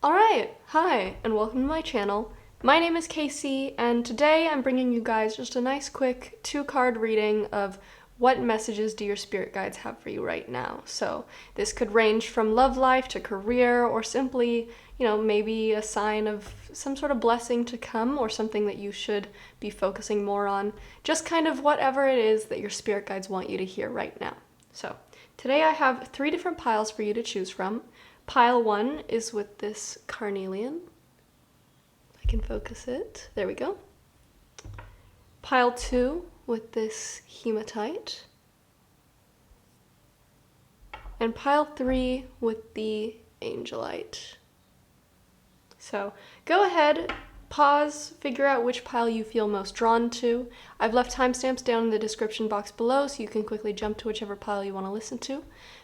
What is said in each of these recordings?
Alright, hi, and welcome to my channel. My name is Casey, and today I'm bringing you guys just a nice quick 2-card reading of what messages do your spirit guides have for you right now. So this could range from love life to career, or simply, maybe a sign of some sort of blessing to come, or something that you should be focusing more on. Just kind of whatever it is that your spirit guides want you to hear right now. So today I have 3 different piles for you to choose from. Pile 1 is with this carnelian. I can focus it. There we go. Pile 2 with this hematite. And pile 3 with the angelite. So go ahead, pause, figure out which pile you feel most drawn to. I've left timestamps down in the description box below so you can quickly jump to whichever pile you want to listen to.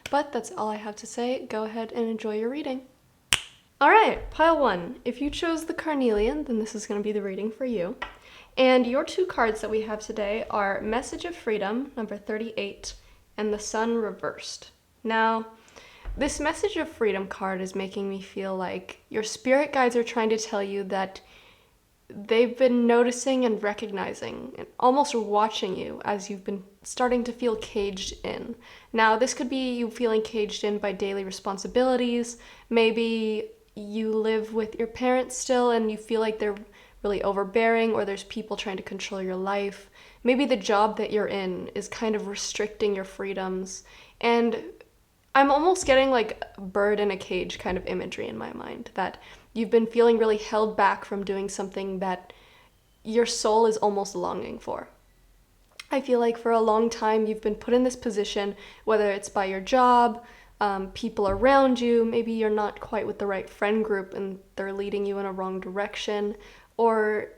But that's all I have to say. Go ahead and enjoy your reading. Alright, pile 1. If you chose the carnelian, then this is going to be the reading for you. And your 2 cards that we have today are Message of Freedom, number 38, and the Sun reversed. Now, this Message of Freedom card is making me feel like your spirit guides are trying to tell you that they've been noticing and recognizing and almost watching you as you've been starting to feel caged in. Now, this could be you feeling caged in by daily responsibilities. Maybe you live with your parents still and you feel like they're really overbearing, or there's people trying to control your life. Maybe the job that you're in is kind of restricting your freedoms. And I'm almost getting like a bird in a cage kind of imagery in my mind, that you've been feeling really held back from doing something that your soul is almost longing for. I feel like for a long time you've been put in this position, whether it's by your job, people around you, maybe you're not quite with the right friend group and they're leading you in a wrong direction, or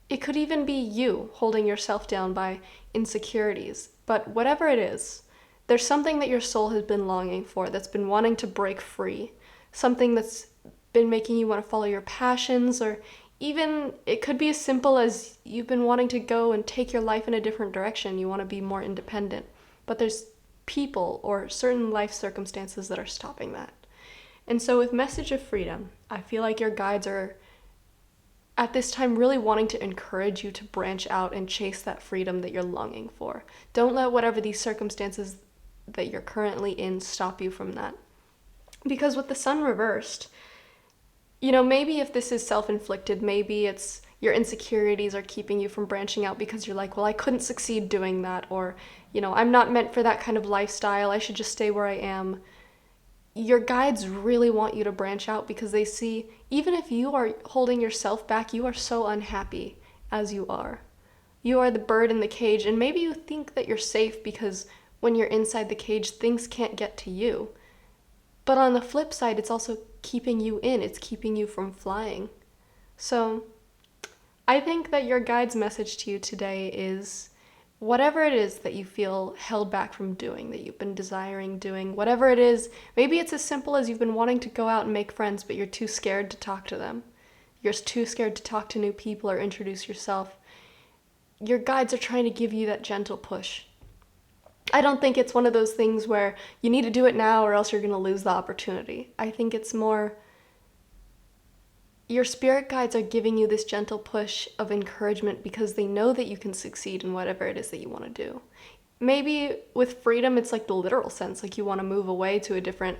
it could even be you holding yourself down by insecurities. But whatever it is, there's something that your soul has been longing for, that's been wanting to break free, something that's been making you want to follow your passions, or even it could be as simple as you've been wanting to go and take your life in a different direction. You want to be more independent, but there's people or certain life circumstances that are stopping that. And so with Message of Freedom, I feel like your guides are at this time really wanting to encourage you to branch out and chase that freedom that you're longing for. Don't let whatever these circumstances that you're currently in stop you from that. Because with the Sun reversed, maybe if this is self-inflicted, maybe it's your insecurities are keeping you from branching out because you're like, well, I couldn't succeed doing that, or, I'm not meant for that kind of lifestyle, I should just stay where I am. Your guides really want you to branch out because they see, even if you are holding yourself back, you are so unhappy as you are. You are the bird in the cage, and maybe you think that you're safe because when you're inside the cage, things can't get to you. But on the flip side, it's also keeping you in. It's keeping you from flying. So I think that your guide's message to you today is whatever it is that you feel held back from doing, that you've been desiring doing, whatever it is, maybe it's as simple as you've been wanting to go out and make friends, but you're too scared to talk to them. You're too scared to talk to new people or introduce yourself. Your guides are trying to give you that gentle push. I don't think it's one of those things where you need to do it now or else you're going to lose the opportunity. I think it's more your spirit guides are giving you this gentle push of encouragement because they know that you can succeed in whatever it is that you want to do. Maybe with freedom, it's like the literal sense, like you want to move away to a different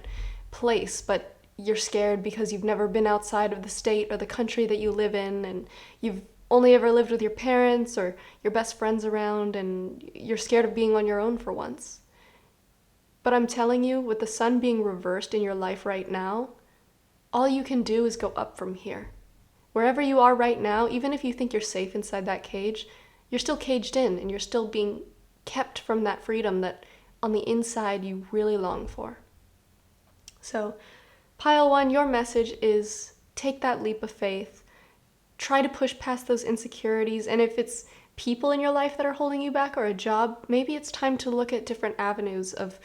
place, but you're scared because you've never been outside of the state or the country that you live in, and you've only ever lived with your parents or your best friends around, and you're scared of being on your own for once. But I'm telling you, with the Sun being reversed in your life right now, all you can do is go up from here. Wherever you are right now, even if you think you're safe inside that cage, you're still caged in and you're still being kept from that freedom that on the inside you really long for. So, pile 1, your message is take that leap of faith. Try to push past those insecurities, and if it's people in your life that are holding you back or a job, maybe it's time to look at different avenues of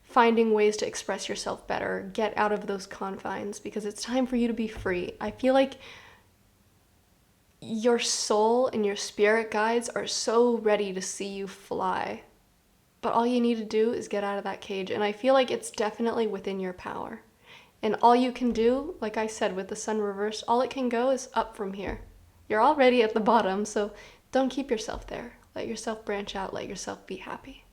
finding ways to express yourself better, get out of those confines, because it's time for you to be free. I feel like your soul and your spirit guides are so ready to see you fly, but all you need to do is get out of that cage, and I feel like it's definitely within your power. And all you can do, like I said, with the sun reversed, all it can go is up from here. You're already at the bottom, so don't keep yourself there. Let yourself branch out, let yourself be happy.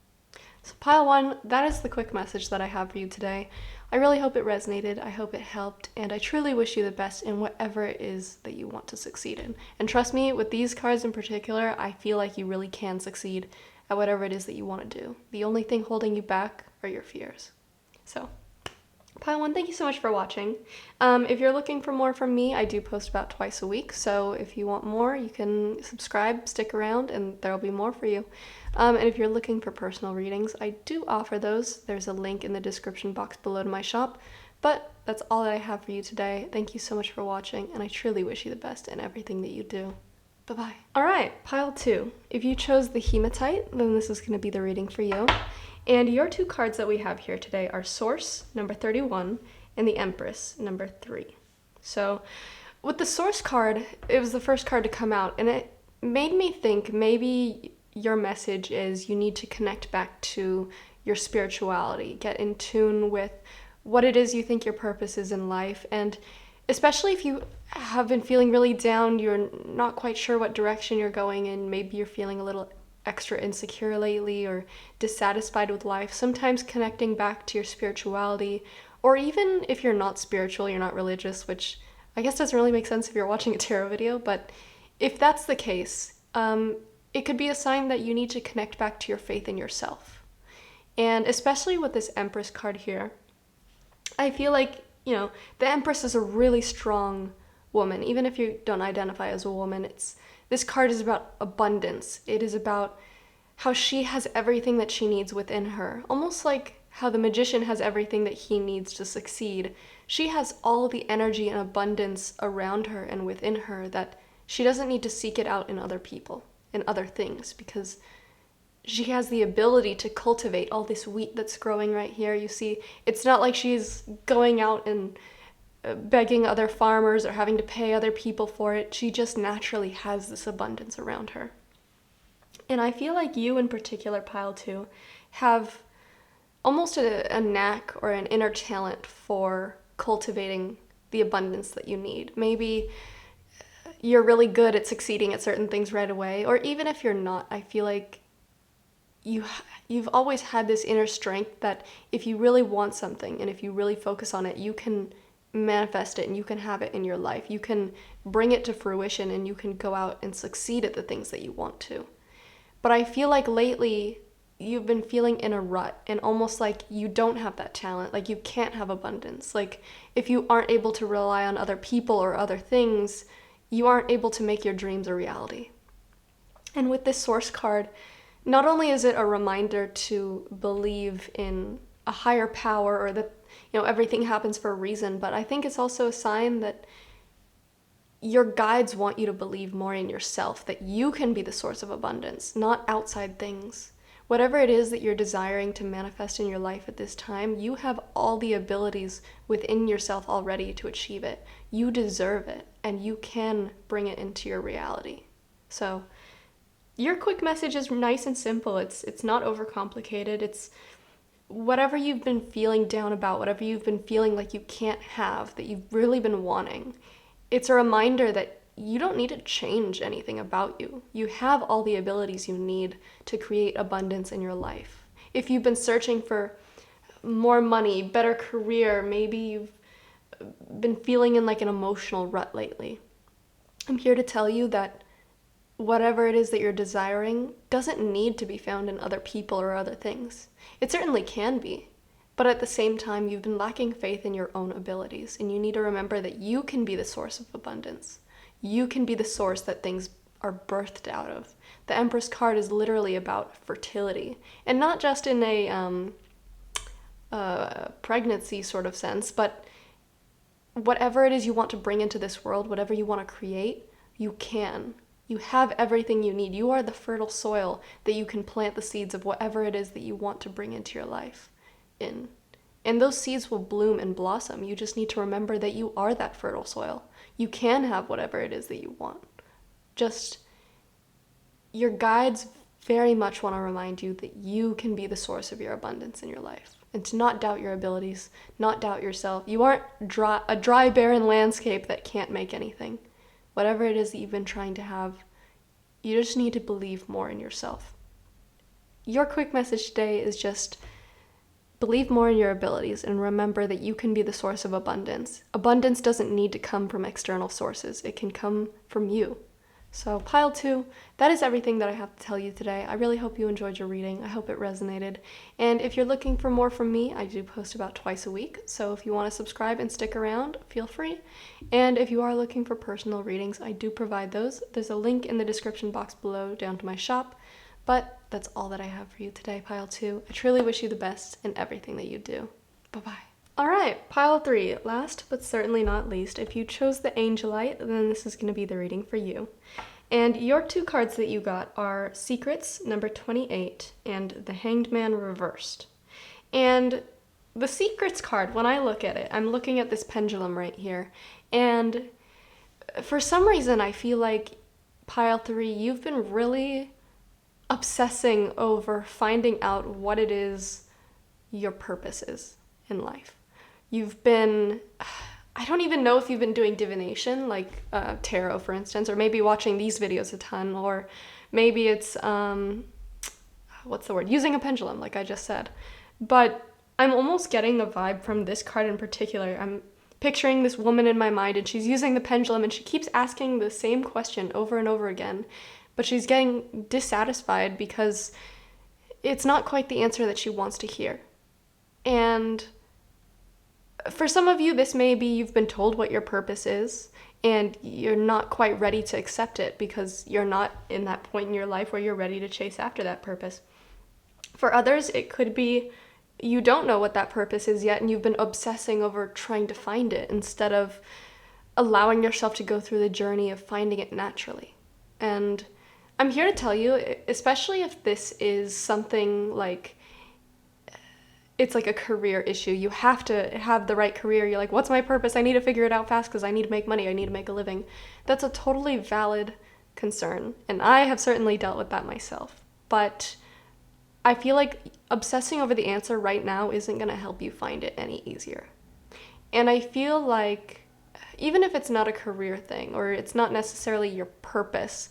So pile one, that is the quick message that I have for you today. I really hope it resonated, I hope it helped, and I truly wish you the best in whatever it is that you want to succeed in. And trust me, with these cards in particular, I feel like you really can succeed at whatever it is that you want to do. The only thing holding you back are your fears. So, pile one, thank you so much for watching. If you're looking for more from me, I do post about twice a week, so if you want more, you can subscribe, stick around, and there'll be more for you. And if you're looking for personal readings, I do offer those. There's a link in the description box below to my shop. But that's all that I have for you today. Thank you so much for watching, and I truly wish you the best in everything that you do. Bye-bye. All right, pile two. If you chose the hematite, then this is going to be the reading for you. And your two cards that we have here today are Source, number 31, and the Empress, number 3. So with the Source card, it was the first card to come out, and it made me think maybe your message is you need to connect back to your spirituality, get in tune with what it is you think your purpose is in life. And especially if you have been feeling really down, you're not quite sure what direction you're going in, maybe you're feeling a little extra insecure lately or dissatisfied with life, sometimes connecting back to your spirituality, or even if you're not spiritual, you're not religious, which I guess doesn't really make sense if you're watching a tarot video, but if that's the case, it could be a sign that you need to connect back to your faith in yourself. And especially with this Empress card here, I feel like, the Empress is a really strong woman. Even if you don't identify as a woman, this card is about abundance. It is about how she has everything that she needs within her. Almost like how the magician has everything that he needs to succeed. She has all the energy and abundance around her and within her that she doesn't need to seek it out in other people and other things, because she has the ability to cultivate all this wheat that's growing right here. You see, it's not like she's going out and begging other farmers or having to pay other people for it. She just naturally has this abundance around her. And I feel like you in particular, pile two, have almost a knack or an inner talent for cultivating the abundance that you need. Maybe you're really good at succeeding at certain things right away, or even if you're not, I feel like you've always had this inner strength that if you really want something and if you really focus on it, you can manifest it and you can have it in your life. You can bring it to fruition and you can go out and succeed at the things that you want to. But I feel like lately you've been feeling in a rut and almost like you don't have that talent, like you can't have abundance. Like if you aren't able to rely on other people or other things, you aren't able to make your dreams a reality. And with this Source card, not only is it a reminder to believe in a higher power or that, everything happens for a reason, but I think it's also a sign that your guides want you to believe more in yourself, that you can be the source of abundance, not outside things. Whatever it is that you're desiring to manifest in your life at this time, you have all the abilities within yourself already to achieve it. You deserve it, and you can bring it into your reality. So your quick message is nice and simple. It's not overcomplicated. It's whatever you've been feeling down about, whatever you've been feeling like you can't have, that you've really been wanting. It's a reminder that you don't need to change anything about you. You have all the abilities you need to create abundance in your life. If you've been searching for more money, better career, maybe you've been feeling in like an emotional rut lately, I'm here to tell you that whatever it is that you're desiring doesn't need to be found in other people or other things. It certainly can be, but at the same time, you've been lacking faith in your own abilities, and you need to remember that you can be the source of abundance. You can be the source that things are birthed out of. The Empress card is literally about fertility, and not just in a pregnancy sort of sense, but whatever it is you want to bring into this world, whatever you want to create, you can. You have everything you need. You are the fertile soil that you can plant the seeds of whatever it is that you want to bring into your life in. And those seeds will bloom and blossom. You just need to remember that you are that fertile soil. You can have whatever it is that you want. Just, your guides very much want to remind you that you can be the source of your abundance in your life. and to not doubt your abilities, not doubt yourself. You aren't a dry, barren landscape that can't make anything. Whatever it is that you've been trying to have, you just need to believe more in yourself. Your quick message today is just believe more in your abilities and remember that you can be the source of abundance. Abundance doesn't need to come from external sources. It can come from you. So pile 2, that is everything that I have to tell you today. I really hope you enjoyed your reading. I hope it resonated. And if you're looking for more from me, I do post about twice a week. So if you want to subscribe and stick around, feel free. And if you are looking for personal readings, I do provide those. There's a link in the description box below down to my shop. But that's all that I have for you today, pile 2. I truly wish you the best in everything that you do. Bye-bye. All right, pile 3, last but certainly not least, if you chose the Angelite, then this is going to be the reading for you. And your 2 cards that you got are Secrets, number 28, and the Hanged Man reversed. And the Secrets card, when I look at it, I'm looking at this pendulum right here, and for some reason I feel like, pile 3, you've been really obsessing over finding out what it is your purpose is in life. You've been, I don't even know if you've been doing divination, like tarot, for instance, or maybe watching these videos a ton, or maybe it's, using a pendulum, like I just said. But I'm almost getting a vibe from this card in particular. I'm picturing this woman in my mind, and she's using the pendulum, and she keeps asking the same question over and over again, but she's getting dissatisfied because it's not quite the answer that she wants to hear. And for some of you, this may be you've been told what your purpose is, and you're not quite ready to accept it because you're not in that point in your life where you're ready to chase after that purpose. For others, it could be you don't know what that purpose is yet, and you've been obsessing over trying to find it instead of allowing yourself to go through the journey of finding it naturally. And I'm here to tell you, especially if this is something like, it's like a career issue. You have to have the right career. You're like, what's my purpose? I need to figure it out fast because I need to make money. I need to make a living. That's a totally valid concern. And I have certainly dealt with that myself. But I feel like obsessing over the answer right now isn't going to help you find it any easier. And I feel like even if it's not a career thing or it's not necessarily your purpose,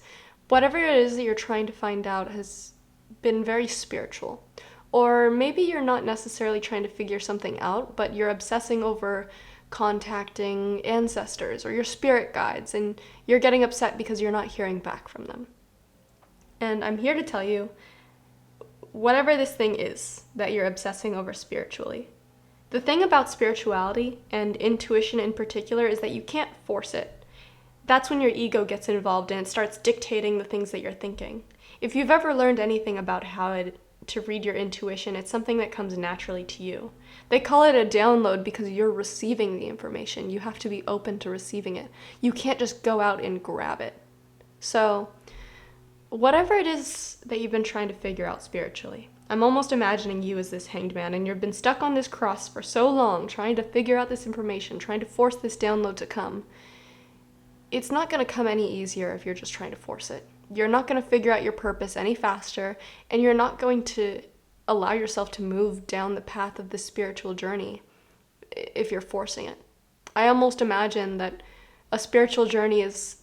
whatever it is that you're trying to find out has been very spiritual. Or maybe you're not necessarily trying to figure something out, but you're obsessing over contacting ancestors or your spirit guides, and you're getting upset because you're not hearing back from them. And I'm here to tell you, whatever this thing is that you're obsessing over spiritually, the thing about spirituality and intuition in particular is that you can't force it. That's when your ego gets involved and it starts dictating the things that you're thinking. If you've ever learned anything about how to read your intuition, it's something that comes naturally to you. They call it a download because you're receiving the information. You have to be open to receiving it. You can't just go out and grab it. So, whatever it is that you've been trying to figure out spiritually, I'm almost imagining you as this hanged man, and you've been stuck on this cross for so long, trying to figure out this information, trying to force this download to come. It's not going to come any easier if you're just trying to force it. You're not going to figure out your purpose any faster, and you're not going to allow yourself to move down the path of the spiritual journey if you're forcing it. I almost imagine that a spiritual journey is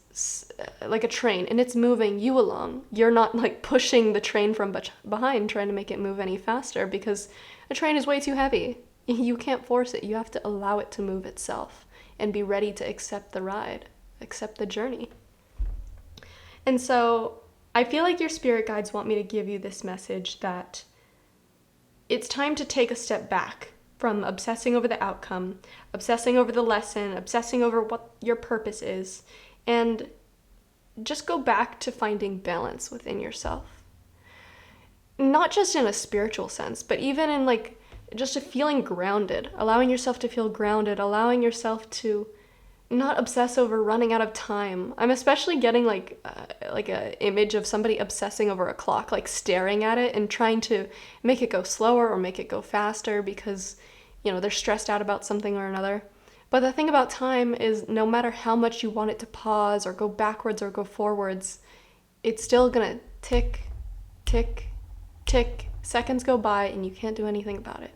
like a train, and it's moving you along. You're not like pushing the train from behind trying to make it move any faster because the train is way too heavy. You can't force it. You have to allow it to move itself and be ready to accept the ride, accept the journey. And so I feel like your spirit guides want me to give you this message that it's time to take a step back from obsessing over the outcome, obsessing over the lesson, obsessing over what your purpose is, and just go back to finding balance within yourself. Not just in a spiritual sense, but even in like just a feeling grounded, allowing yourself to feel grounded, allowing yourself to not obsess over running out of time. I'm especially getting like a image of somebody obsessing over a clock, like staring at it and trying to make it go slower or make it go faster because, they're stressed out about something or another. But the thing about time is no matter how much you want it to pause or go backwards or go forwards, it's still gonna tick, tick, tick. Seconds go by and you can't do anything about it.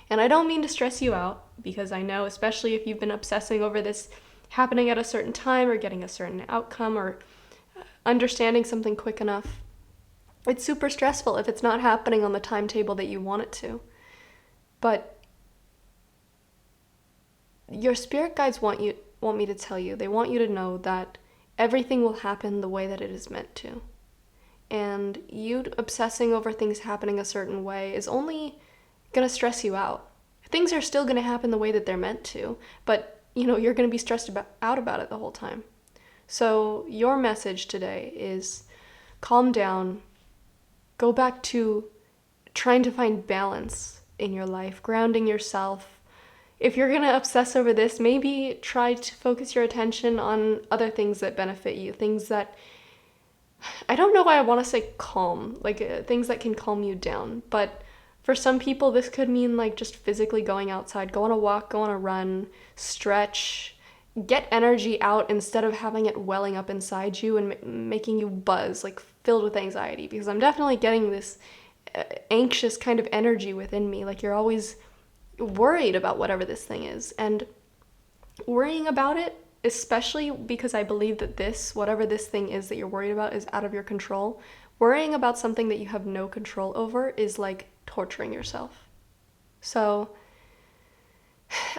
And I don't mean to stress you out, because I know, especially if you've been obsessing over this happening at a certain time or getting a certain outcome or understanding something quick enough, it's super stressful if it's not happening on the timetable that you want it to. But your spirit guides want me to tell you, they want you to know that everything will happen the way that it is meant to. And you obsessing over things happening a certain way is only going to stress you out. Things are still going to happen the way that they're meant to, but you're going to be stressed out about it the whole time. So your message today is calm down, go back to trying to find balance in your life, grounding yourself. If you're going to obsess over this, maybe try to focus your attention on other things that benefit you, things that, I don't know why I want to say calm, like things that can calm you down, but for some people this could mean like just physically going outside, go on a walk, go on a run, stretch, get energy out instead of having it welling up inside you and making you buzz, like filled with anxiety, because I'm definitely getting this anxious kind of energy within me, like you're always worried about whatever this thing is, and worrying about it, especially because I believe that whatever this thing is that you're worried about is out of your control. Worrying about something that you have no control over is like torturing yourself. So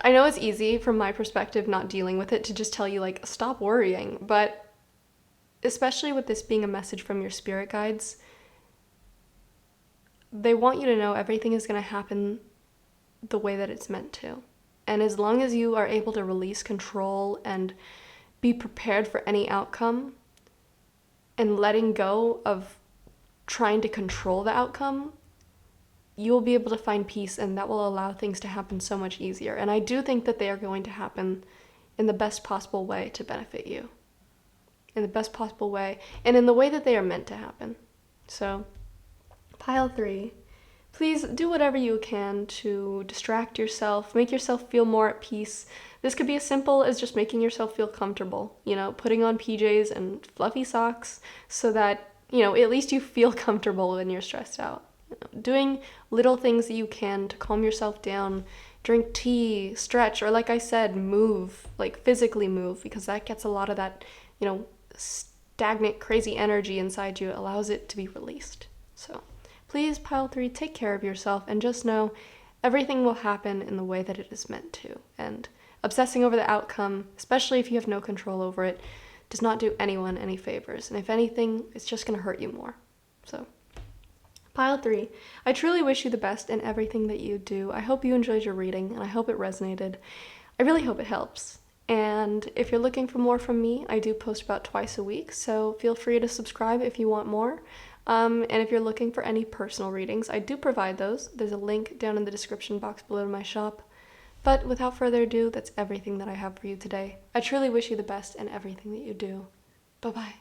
I know it's easy from my perspective, not dealing with it, to just tell you like, stop worrying, but especially with this being a message from your spirit guides, they want you to know everything is going to happen the way that it's meant to. And as long as you are able to release control and be prepared for any outcome and letting go of trying to control the outcome, you will be able to find peace, and that will allow things to happen so much easier. And I do think that they are going to happen in the best possible way to benefit you, in the best possible way, and in the way that they are meant to happen. So, pile 3. Please do whatever you can to distract yourself, make yourself feel more at peace. This could be as simple as just making yourself feel comfortable, putting on PJs and fluffy socks so that, at least you feel comfortable when you're stressed out. Doing little things that you can to calm yourself down, drink tea, stretch, or like I said, move, like physically move, because that gets a lot of that, stagnant, crazy energy inside you. It allows it to be released. So please, pile 3, take care of yourself and just know everything will happen in the way that it is meant to. And obsessing over the outcome, especially if you have no control over it, does not do anyone any favors. And if anything, it's just going to hurt you more. So, pile 3, I truly wish you the best in everything that you do. I hope you enjoyed your reading, and I hope it resonated. I really hope it helps. And if you're looking for more from me, I do post about twice a week, so feel free to subscribe if you want more. And if you're looking for any personal readings, I do provide those. There's a link down in the description box below to my shop. But without further ado, that's everything that I have for you today. I truly wish you the best in everything that you do. Bye-bye.